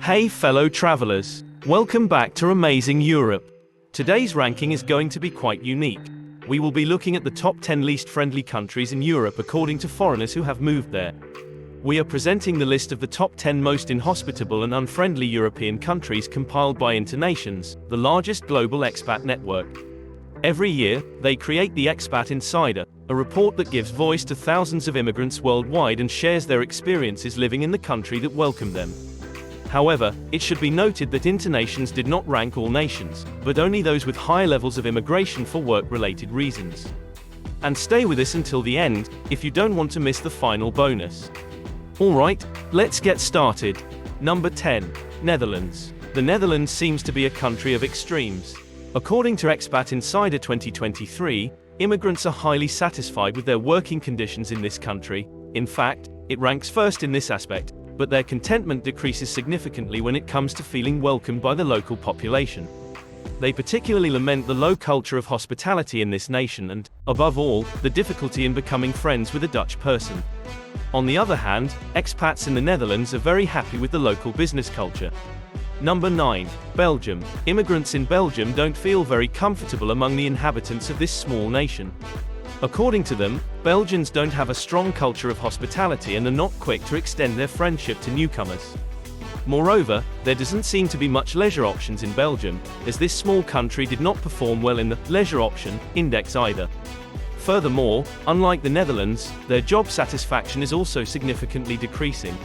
Hey fellow travelers, welcome back to Amazing Europe. Today's ranking is going to be quite unique. We will be looking at the top 10 least friendly countries in Europe according to foreigners who have moved there. We are presenting the list of the top 10 most inhospitable and unfriendly European countries compiled by InterNations, the largest global expat network. Every year, they create the Expat Insider, a report that gives voice to thousands of immigrants worldwide and shares their experiences living in the country that welcomed them. However, it should be noted that InterNations did not rank all nations, but only those with higher levels of immigration for work-related reasons. And stay with us until the end, if you don't want to miss the final bonus. Alright, let's get started. Number 10. Netherlands. The Netherlands seems to be a country of extremes. According to Expat Insider 2023, immigrants are highly satisfied with their working conditions in this country. In fact, it ranks first in this aspect, but their contentment decreases significantly when it comes to feeling welcomed by the local population. They particularly lament the low culture of hospitality in this nation and, above all, the difficulty in becoming friends with a Dutch person. On the other hand, expats in the Netherlands are very happy with the local business culture. Number 9. Belgium. Immigrants in Belgium don't feel very comfortable among the inhabitants of this small nation. According to them, Belgians don't have a strong culture of hospitality and are not quick to extend their friendship to newcomers. Moreover, there doesn't seem to be much leisure options in Belgium, as this small country did not perform well in the leisure option index either. Furthermore, unlike the Netherlands, their job satisfaction is also significantly decreasing.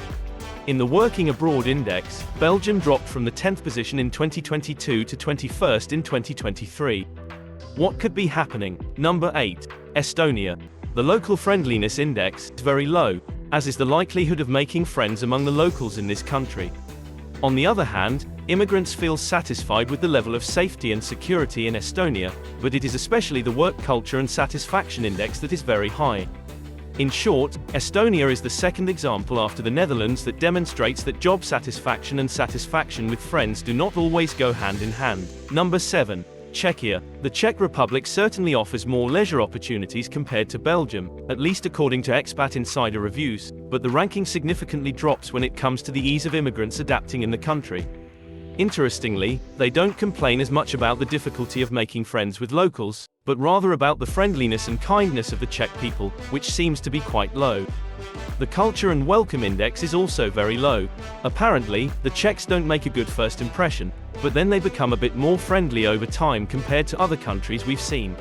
In the Working Abroad Index, Belgium dropped from the 10th position in 2022 to 21st in 2023. What could be happening? Number 8. Estonia. The Local Friendliness Index is very low, as is the likelihood of making friends among the locals in this country. On the other hand, immigrants feel satisfied with the level of safety and security in Estonia, but it is especially the work culture and satisfaction index that is very high. In short, Estonia is the second example after the Netherlands that demonstrates that job satisfaction and satisfaction with friends do not always go hand in hand. Number 7. Czechia. The Czech Republic certainly offers more leisure opportunities compared to Belgium, at least according to Expat Insider reviews, but the ranking significantly drops when it comes to the ease of immigrants adapting in the country. Interestingly, they don't complain as much about the difficulty of making friends with locals, but rather about the friendliness and kindness of the Czech people, which seems to be quite low. The Culture and Welcome Index is also very low. Apparently, the Czechs don't make a good first impression, but then they become a bit more friendly over time compared to other countries we've seen.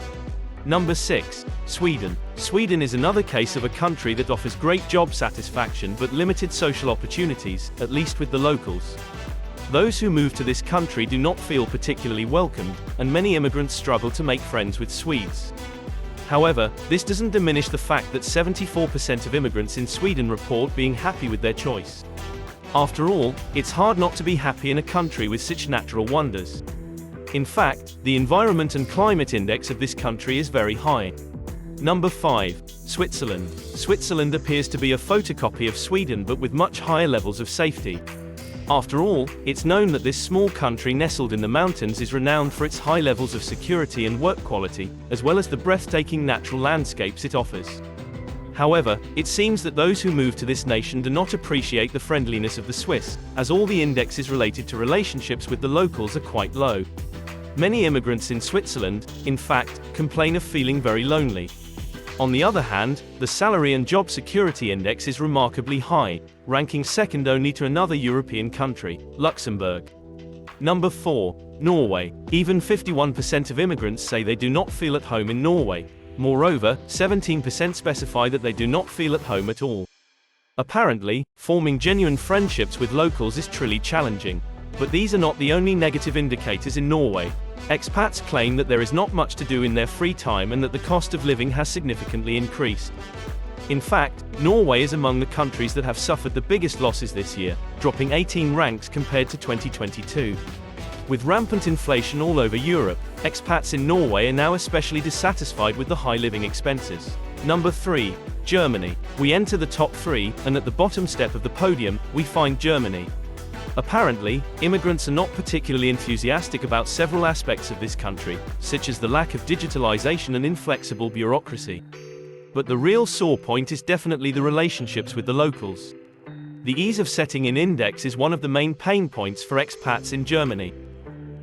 Number 6. Sweden. Sweden is another case of a country that offers great job satisfaction but limited social opportunities, at least with the locals. Those who move to this country do not feel particularly welcomed, and many immigrants struggle to make friends with Swedes. However, this doesn't diminish the fact that 74% of immigrants in Sweden report being happy with their choice. After all, it's hard not to be happy in a country with such natural wonders. In fact, the Environment and Climate Index of this country is very high. Number 5. Switzerland. Switzerland appears to be a photocopy of Sweden but with much higher levels of safety. After all, it's known that this small country nestled in the mountains is renowned for its high levels of security and work quality, as well as the breathtaking natural landscapes it offers. However, it seems that those who move to this nation do not appreciate the friendliness of the Swiss, as all the indexes related to relationships with the locals are quite low. Many immigrants in Switzerland, in fact, complain of feeling very lonely. On the other hand, the Salary and Job Security Index is remarkably high, ranking second only to another European country, Luxembourg. Number 4. Norway. Even 51% of immigrants say they do not feel at home in Norway. Moreover, 17% specify that they do not feel at home at all. Apparently, forming genuine friendships with locals is truly challenging. But these are not the only negative indicators in Norway. Expats claim that there is not much to do in their free time and that the cost of living has significantly increased. In fact, Norway is among the countries that have suffered the biggest losses this year, dropping 18 ranks compared to 2022. With rampant inflation all over Europe, expats in Norway are now especially dissatisfied with the high living expenses. Number 3. Germany. We enter the top 3, and at the bottom step of the podium, we find Germany. Apparently, immigrants are not particularly enthusiastic about several aspects of this country, such as the lack of digitalization and inflexible bureaucracy. But the real sore point is definitely the relationships with the locals. The ease of setting in index is one of the main pain points for expats in Germany.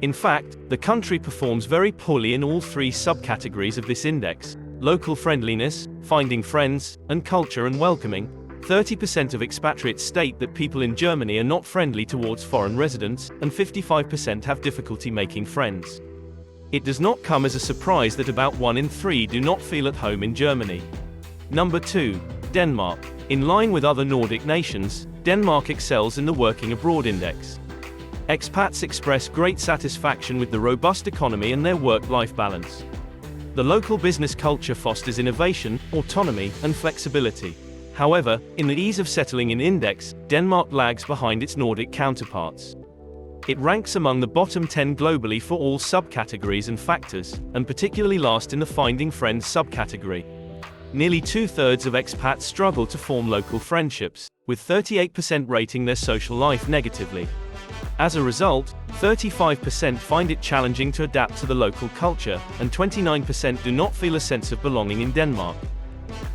In fact, the country performs very poorly in all three subcategories of this index: local friendliness, finding friends, and culture and welcoming. 30% of expatriates state that people in Germany are not friendly towards foreign residents, and 55% have difficulty making friends. It does not come as a surprise that about 1 in 3 do not feel at home in Germany. Number 2. Denmark. In line with other Nordic nations, Denmark excels in the working abroad index. Expats express great satisfaction with the robust economy and their work-life balance. The local business culture fosters innovation, autonomy, and flexibility. However, in the ease of settling in index, Denmark lags behind its Nordic counterparts. It ranks among the bottom 10 globally for all subcategories and factors, and particularly last in the finding friends subcategory. Nearly 2/3 of expats struggle to form local friendships, with 38% rating their social life negatively. As a result, 35% find it challenging to adapt to the local culture, and 29% do not feel a sense of belonging in Denmark.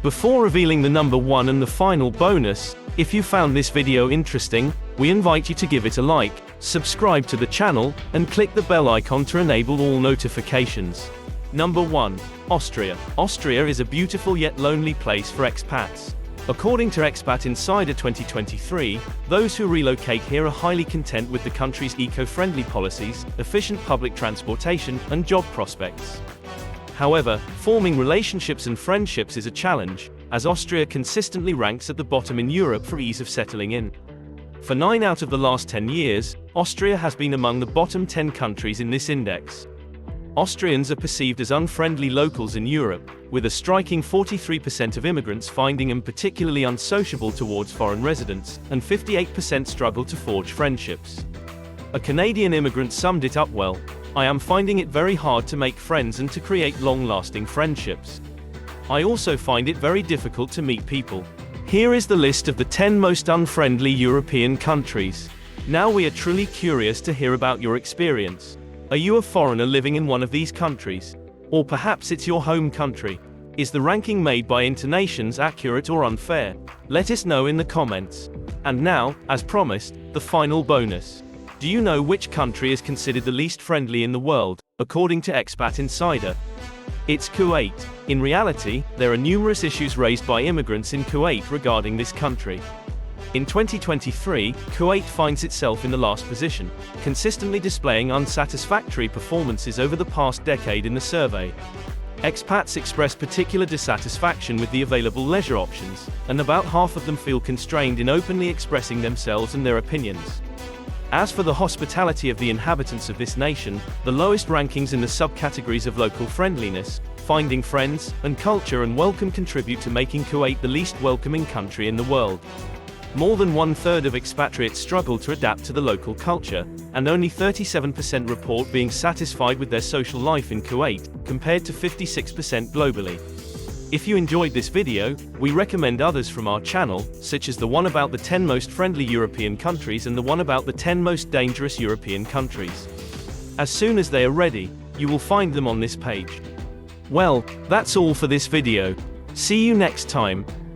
Before revealing the number 1 and the final bonus, if you found this video interesting, we invite you to give it a like, subscribe to the channel, and click the bell icon to enable all notifications. Number 1. Austria. Austria is a beautiful yet lonely place for expats. According to Expat Insider 2023, those who relocate here are highly content with the country's eco-friendly policies, efficient public transportation, and job prospects. However, forming relationships and friendships is a challenge, as Austria consistently ranks at the bottom in Europe for ease of settling in. For 9 out of the last 10 years, Austria has been among the bottom 10 countries in this index. Austrians are perceived as unfriendly locals in Europe, with a striking 43% of immigrants finding them particularly unsociable towards foreign residents, and 58% struggle to forge friendships. A Canadian immigrant summed it up well: "I am finding it very hard to make friends and to create long-lasting friendships. I also find it very difficult to meet people." Here is the list of the 10 most unfriendly European countries. Now we are truly curious to hear about your experience. Are you a foreigner living in one of these countries? Or perhaps it's your home country? Is the ranking made by InterNations accurate or unfair? Let us know in the comments. And now, as promised, the final bonus. Do you know which country is considered the least friendly in the world, according to Expat Insider? It's Kuwait. In reality, there are numerous issues raised by immigrants in Kuwait regarding this country. In 2023, Kuwait finds itself in the last position, consistently displaying unsatisfactory performances over the past decade in the survey. Expats express particular dissatisfaction with the available leisure options, and about half of them feel constrained in openly expressing themselves and their opinions. As for the hospitality of the inhabitants of this nation, the lowest rankings in the subcategories of local friendliness, finding friends, and culture and welcome contribute to making Kuwait the least welcoming country in the world. More than 1/3 of expatriates struggle to adapt to the local culture, and only 37% report being satisfied with their social life in Kuwait, compared to 56% globally. If you enjoyed this video, we recommend others from our channel, such as the one about the 10 most friendly European countries and the one about the 10 most dangerous European countries. As soon as they are ready, you will find them on this page. Well, that's all for this video. See you next time.